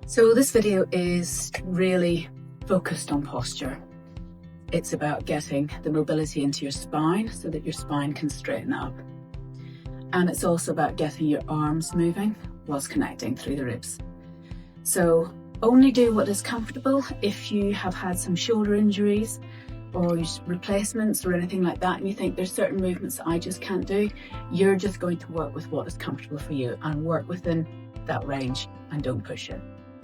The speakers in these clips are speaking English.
So this video is really focused on posture. It's about getting the mobility into your spine so that your spine can straighten up. And it's also about getting your arms moving whilst connecting through the ribs. So only do what is comfortable. If you have had some shoulder injuries or replacements or anything like that, and you think there's certain movements that I just can't do, you're just going to work with what is comfortable for you and work within that range and don't push it.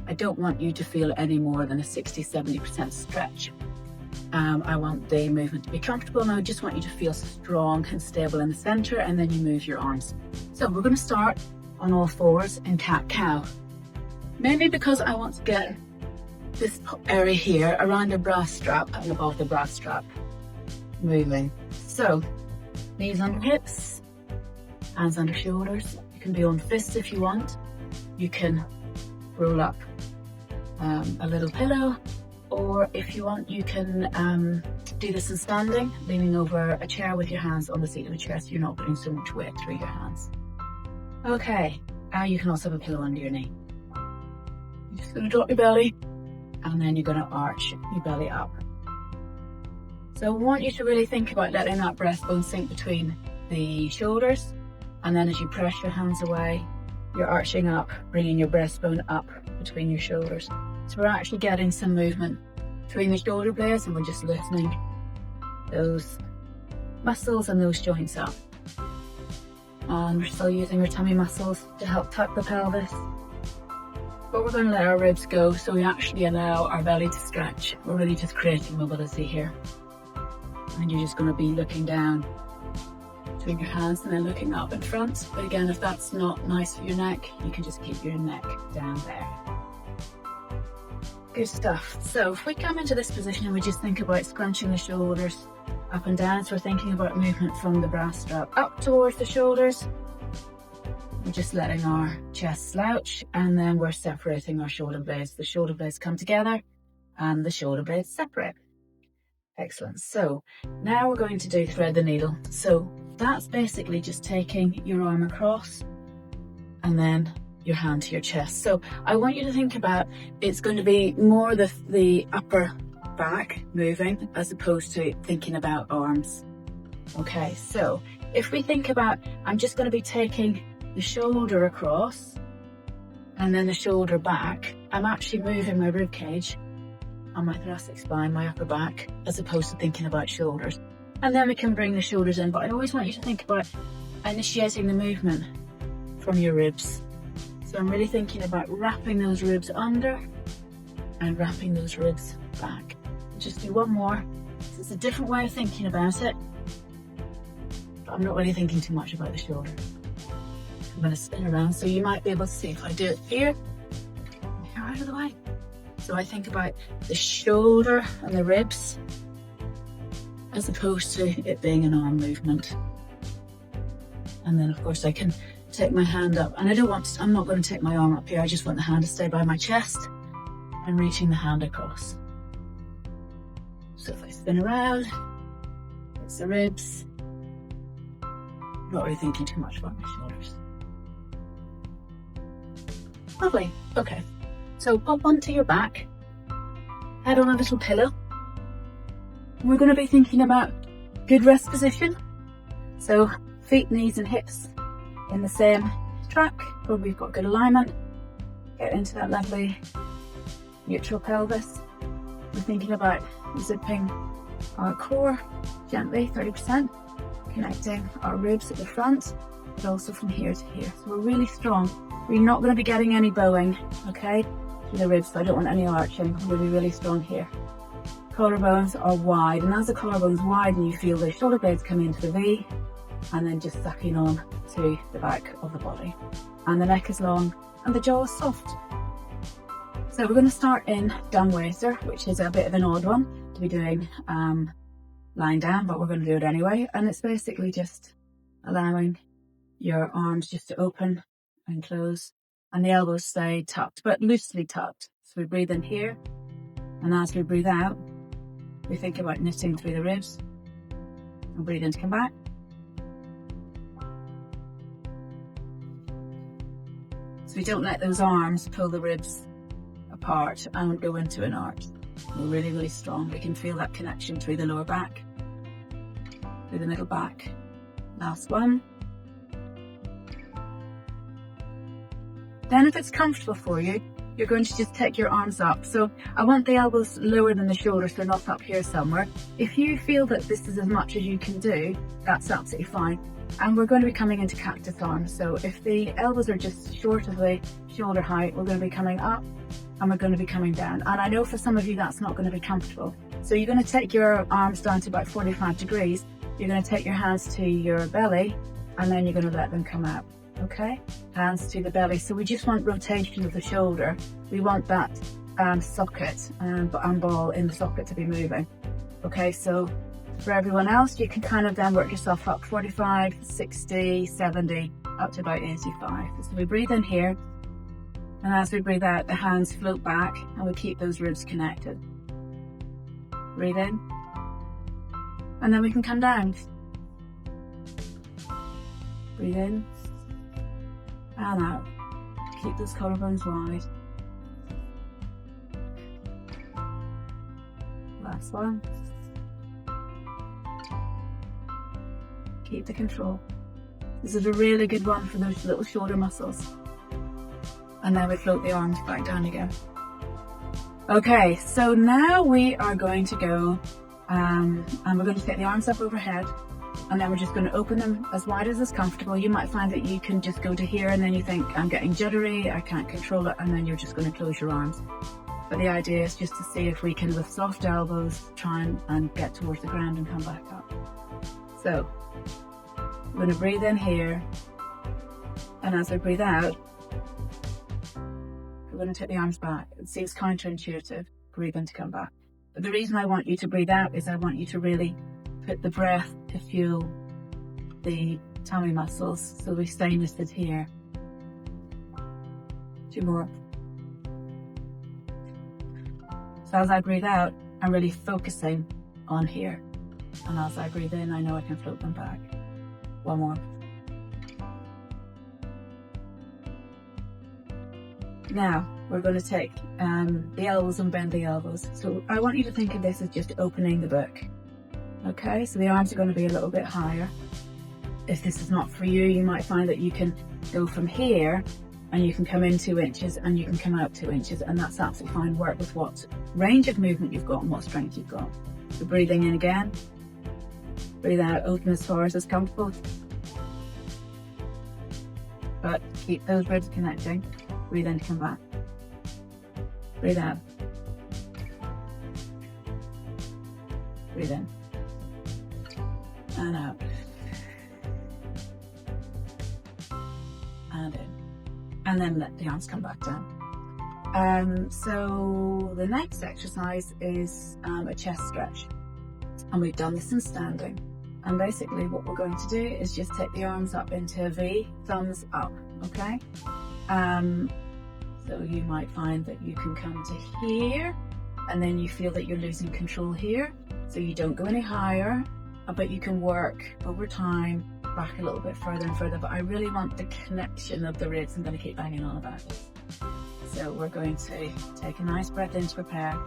I don't want you to feel any more than a 60-70% stretch. I want the movement to be comfortable, and I just want you to feel strong and stable in the center, and then you move your arms. So we're going to start on all fours in cat-cow. Mainly because I want to get this area here around the bra strap and above the bra strap moving. So knees on hips, hands under shoulders. You can be on fists if you want. You can roll up a little pillow, or if you want you can do this in standing, leaning over a chair with your hands on the seat of a chair so you're not putting so much weight through your hands. Okay, you can also have a pillow under your knee. You're just going to drop your belly and then you're going to arch your belly up. So I want you to really think about letting that breastbone sink between the shoulders, and then as you press your hands away, you're arching up, bringing your breastbone up between your shoulders. So we're actually getting some movement between the shoulder blades, and we're just loosening those muscles and those joints up. And we're still using our tummy muscles to help tuck the pelvis. But we're going to let our ribs go, so we actually allow our belly to stretch. We're really just creating mobility here. And you're just going to be looking down between your hands and then looking up in front. But again, if that's not nice for your neck, you can just keep your neck down there. Good stuff. So if we come into this position and we just think about scrunching the shoulders up and down, so we're thinking about movement from the bra strap up towards the shoulders. We're just letting our chest slouch, and then we're separating our shoulder blades. The shoulder blades come together and the shoulder blades separate. Excellent. So now we're going to do thread the needle. So that's basically just taking your arm across and then your hand to your chest. So I want you to think about, it's going to be more the upper back moving as opposed to thinking about arms. Okay, so if we think about, I'm just going to be taking the shoulder across and then the shoulder back. I'm actually moving my rib cage on my thoracic spine, my upper back, as opposed to thinking about shoulders. And then we can bring the shoulders in, but I always want you to think about initiating the movement from your ribs. So I'm really thinking about wrapping those ribs under and wrapping those ribs back. Just do one more. So it's a different way of thinking about it, but I'm not really thinking too much about the shoulder. I'm going to spin around, so you might be able to see if I do it here, out of the way. So I think about the shoulder and the ribs as opposed to it being an arm movement. And then of course I can take my hand up, and I'm not going to take my arm up here. I just want the hand to stay by my chest and reaching the hand across. So if I spin around, it's the ribs. Not really thinking too much about my shoulders. Lovely. Okay. So pop onto your back, head on a little pillow. We're going to be thinking about good rest position. So feet, knees and hips in the same track, where we've got good alignment. Get into that lovely neutral pelvis. We're thinking about zipping our core gently, 30%, connecting our ribs at the front, but also from here to here. So we're really strong. We're not going to be getting any bowing, okay, to the ribs, so I don't want any arching. We're going to be really strong here. Collarbones are wide, and as the collarbones widen, you feel the shoulder blades come into the V, and then just sucking on to the back of the body. And the neck is long, and the jaw is soft. So we're going to start in dumb waster, which is a bit of an odd one to be doing lying down, but we're going to do it anyway. And it's basically just allowing your arms just to open and close, and the elbows stay tucked, but loosely tucked. So we breathe in here, and as we breathe out, we think about knitting through the ribs, and breathe in to come back. So we don't let those arms pull the ribs apart and go into an arch. We're really, really strong. We can feel that connection through the lower back, through the middle back. Last one. Then if it's comfortable for you, you're going to just take your arms up. So I want the elbows lower than the shoulders, so not up here somewhere. If you feel that this is as much as you can do, that's absolutely fine. And we're going to be coming into cactus arms. So if the elbows are just short of the shoulder height, we're going to be coming up and we're going to be coming down. And I know for some of you that's not going to be comfortable. So you're going to take your arms down to about 45 degrees. You're going to take your hands to your belly and then you're going to let them come out. Okay, hands to the belly. So we just want rotation of the shoulder. We want that socket and ball in the socket to be moving. Okay, so for everyone else, you can kind of then work yourself up 45, 60, 70, up to about 85. So we breathe in here, and as we breathe out, the hands float back and we keep those ribs connected. Breathe in, and then we can come down. Breathe in. And out. Keep those collarbones wide. Last one. Keep the control. This is a really good one for those little shoulder muscles. And then we float the arms back down again. Okay, so now we are going to go and we're going to take the arms up overhead. And then we're just going to open them as wide as is comfortable. You might find that you can just go to here and then you think, I'm getting jittery, I can't control it, and then you're just going to close your arms. But the idea is just to see if we can, with soft elbows, try and get towards the ground and come back up. So, we're going to breathe in here, and as we breathe out, we're going to take the arms back. It seems counterintuitive, breathe in to come back. But the reason I want you to breathe out is I want you to really put the breath to fuel the tummy muscles, so we stay lifted here. 2 more. So as I breathe out, I'm really focusing on here, and as I breathe in, I know I can float them back. 1 more. Now we're going to take the elbows and bend the elbows. So I want you to think of this as just opening the book. Okay, so the arms are going to be a little bit higher. If this is not for you, you might find that you can go from here and you can come in 2 inches and you can come out 2 inches, and that's absolutely fine. Work with what range of movement you've got and what strength you've got. So breathing in again, breathe out, open as far as is comfortable, but keep those ribs connecting. Breathe in to come back. Breathe out. Breathe in. And out. And in. And then let the arms come back down. So the next exercise is a chest stretch. And we've done this in standing. And basically what we're going to do is just take the arms up into a V, thumbs up, okay? So you might find that you can come to here, and then you feel that you're losing control here. So you don't go any higher, but you can work over time back a little bit further and further. But I really want the connection of the ribs. I'm going to keep banging on about this. So we're going to take a nice breath in to prepare.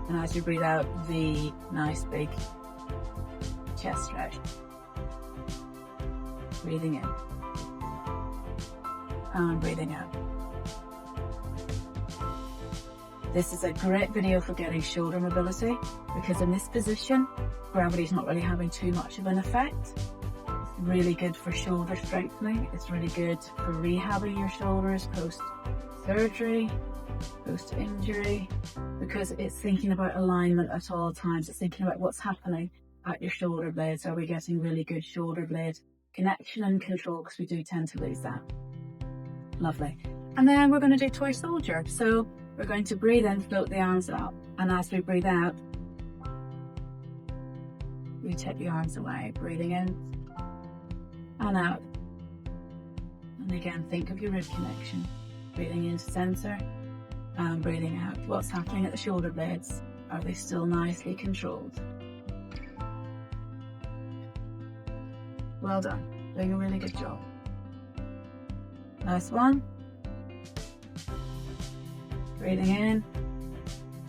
And as you breathe out, the nice big chest stretch. Breathing in. And breathing out. This is a great video for getting shoulder mobility, because in this position, gravity's not really having too much of an effect. It's really good for shoulder strengthening. It's really good for rehabbing your shoulders post-surgery, post-injury, because it's thinking about alignment at all times. It's thinking about what's happening at your shoulder blades. Are we getting really good shoulder blade connection and control? Because we do tend to lose that. Lovely. And then we're going to do toy soldier. So we're going to breathe in, float the arms up, and as we breathe out, we take the arms away, breathing in and out. And again, think of your rib connection. Breathing into center and breathing out. What's happening at the shoulder blades? Are they still nicely controlled? Well done, doing a really good job. Nice one. Breathing in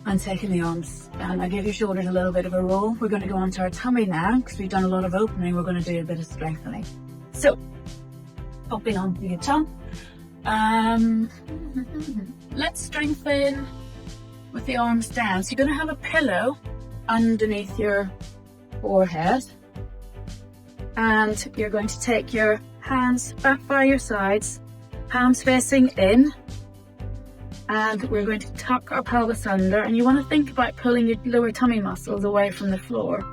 and taking the arms down. Now give your shoulders a little bit of a roll. We're going to go onto our tummy now because we've done a lot of opening. We're going to do a bit of strengthening. So, popping onto your tongue. Let's strengthen with the arms down. So you're going to have a pillow underneath your forehead. And you're going to take your hands back by your sides, palms facing in. And we're going to tuck our pelvis under, and you want to think about pulling your lower tummy muscles away from the floor,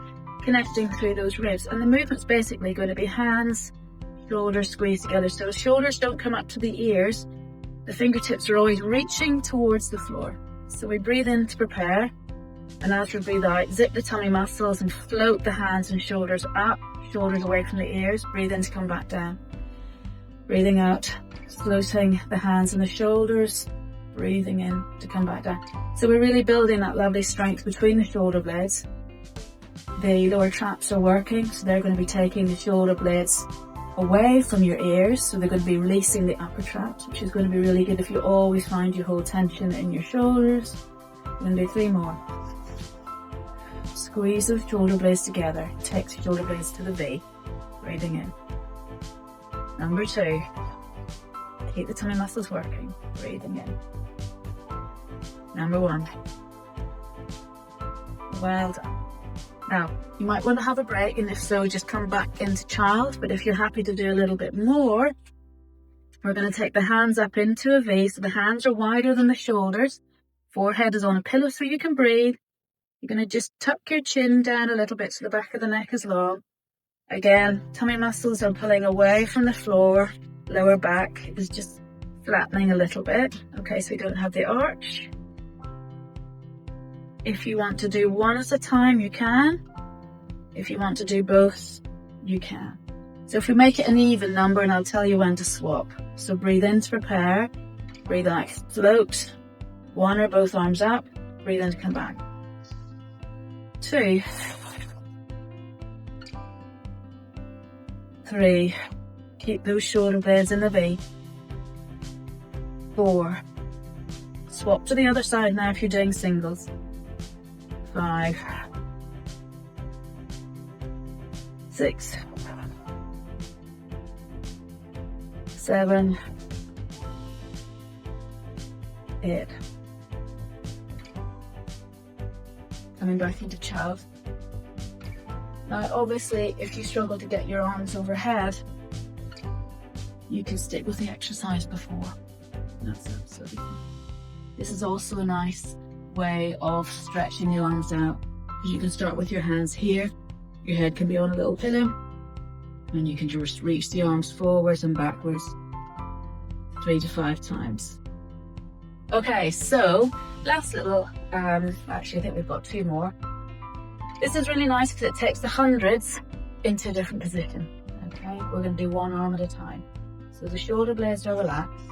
connecting through those ribs. And the movement's basically going to be hands, shoulders squeezed together. So shoulders don't come up to the ears. The fingertips are always reaching towards the floor. So we breathe in to prepare, and as we breathe out, zip the tummy muscles and float the hands and shoulders up, shoulders away from the ears. Breathe in to come back down. Breathing out, floating the hands and the shoulders. Breathing in to come back down. So we're really building that lovely strength between the shoulder blades. The lower traps are working, so they're going to be taking the shoulder blades away from your ears, so they're going to be releasing the upper traps, which is going to be really good if you always find you hold tension in your shoulders. We're going to do 3 more. Squeeze the shoulder blades together. Take the shoulder blades to the V. Breathing in. Number 2. Keep the tummy muscles working. Breathing in. Number 1. Well done. Now, you might want to have a break, and if so, just come back into child. But if you're happy to do a little bit more, we're going to take the hands up into a V. So the hands are wider than the shoulders. Forehead is on a pillow so you can breathe. You're going to just tuck your chin down a little bit so the back of the neck is long. Again, tummy muscles are pulling away from the floor. Lower back is just flattening a little bit. Okay, so we don't have the arch. If you want to do one at a time, you can. If you want to do both, you can. So if we make it an even number, and I'll tell you when to swap. So breathe in to prepare. Breathe out, float. 1 or both arms up. Breathe in to come back. 2. 3. Keep those shoulder blades in the V. 4. Swap to the other side now if you're doing singles. 5. 6. 7. 8. Coming back into child. Now obviously if you struggle to get your arms overhead, you can stick with the exercise before. That's absolutely fine. This is also a nice way of stretching the arms out. You can start with your hands here. Your head can be on a little pillow, and you can just reach the arms forwards and backwards 3 to 5 times. Okay, so last little, actually I think we've got 2 more. This is really nice because it takes the hundreds into a different position. Okay, we're going to do 1 arm at a time. So the shoulder blades are relaxed.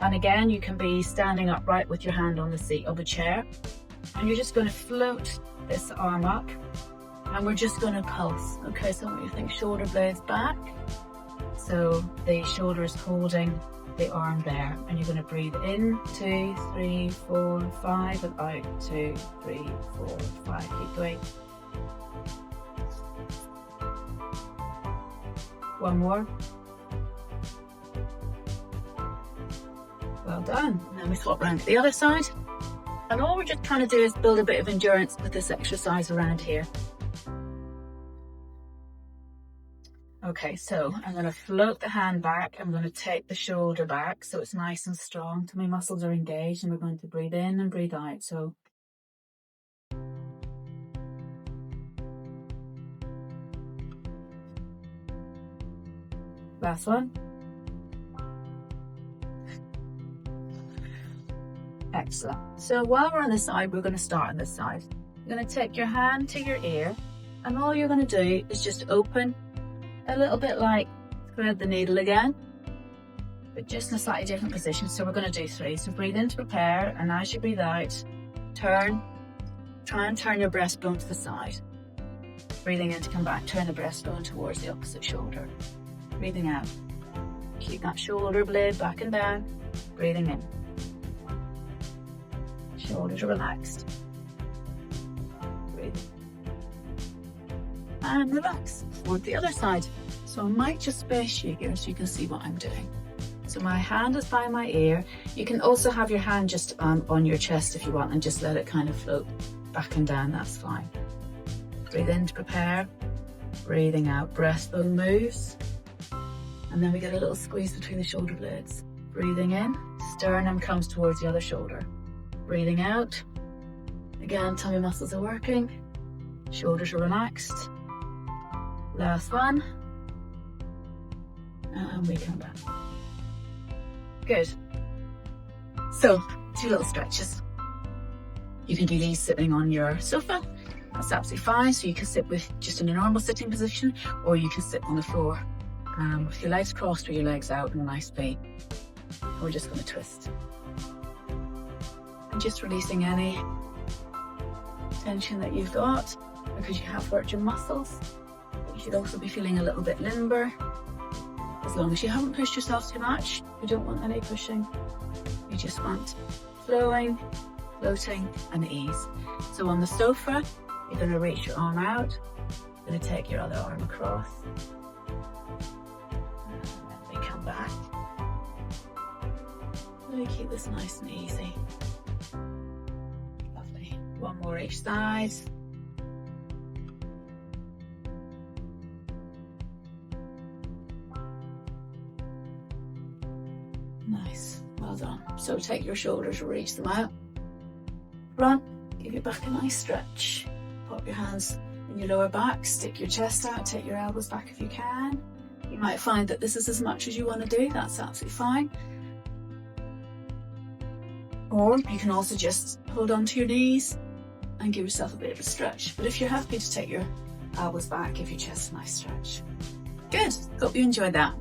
And again, you can be standing upright with your hand on the seat of a chair. And you're just going to float this arm up. And we're just going to pulse. Okay, so I want you to think shoulder blades back. So the shoulder is holding the arm there. And you're going to breathe in, 2, 3, 4, 5. And out, 2, 3, 4, 5. Keep going. 1 more. Well done. Now we swap round to the other side. And all we're just trying to do is build a bit of endurance with this exercise around here. Okay, so I'm going to float the hand back. I'm going to take the shoulder back so it's nice and strong. So my muscles are engaged, and we're going to breathe in and breathe out. So last one. Excellent. So while we're on this side, we're going to start on this side. You're going to take your hand to your ear, and all you're going to do is just open a little bit, like thread the needle again, but just in a slightly different position. So we're going to do 3. So breathe in to prepare, and as you breathe out, try and turn your breastbone to the side. Breathing in to come back, turn the breastbone towards the opposite shoulder. Breathing out, keep that shoulder blade back and down. Breathing in. Shoulders are relaxed. Breathe. And relax. Forward the other side. So I might just space you here so you can see what I'm doing. So my hand is by my ear. You can also have your hand just on your chest if you want and just let it kind of float back and down, that's fine. Breathe in to prepare. Breathing out, breastbone moves. And then we get a little squeeze between the shoulder blades. Breathing in, sternum comes towards the other shoulder. Breathing out. Again, tummy muscles are working. Shoulders are relaxed. Last one. And we come back. Good. So, 2 little stretches. You can do these sitting on your sofa. That's absolutely fine. So you can sit with just in a normal sitting position, or you can sit on the floor with your legs crossed or your legs out in a nice V. We're just going to twist. And just releasing any tension that you've got, because you have worked your muscles. But you should also be feeling a little bit limber. As long as you haven't pushed yourself too much, you don't want any pushing. You just want flowing, floating, and ease. So on the sofa, you're going to reach your arm out. You're going to take your other arm across. And then we come back. Really keep this nice and easy. Lovely. One more each side. Nice, well done. So take your shoulders, reach them out. Front, give your back a nice stretch. Pop your hands in your lower back, stick your chest out, take your elbows back if you can. You might find that this is as much as you want to do, that's absolutely fine. Or you can also just hold on to your knees and give yourself a bit of a stretch. But if you're happy to take your elbows back, give your chest a nice stretch. Good, hope you enjoyed that.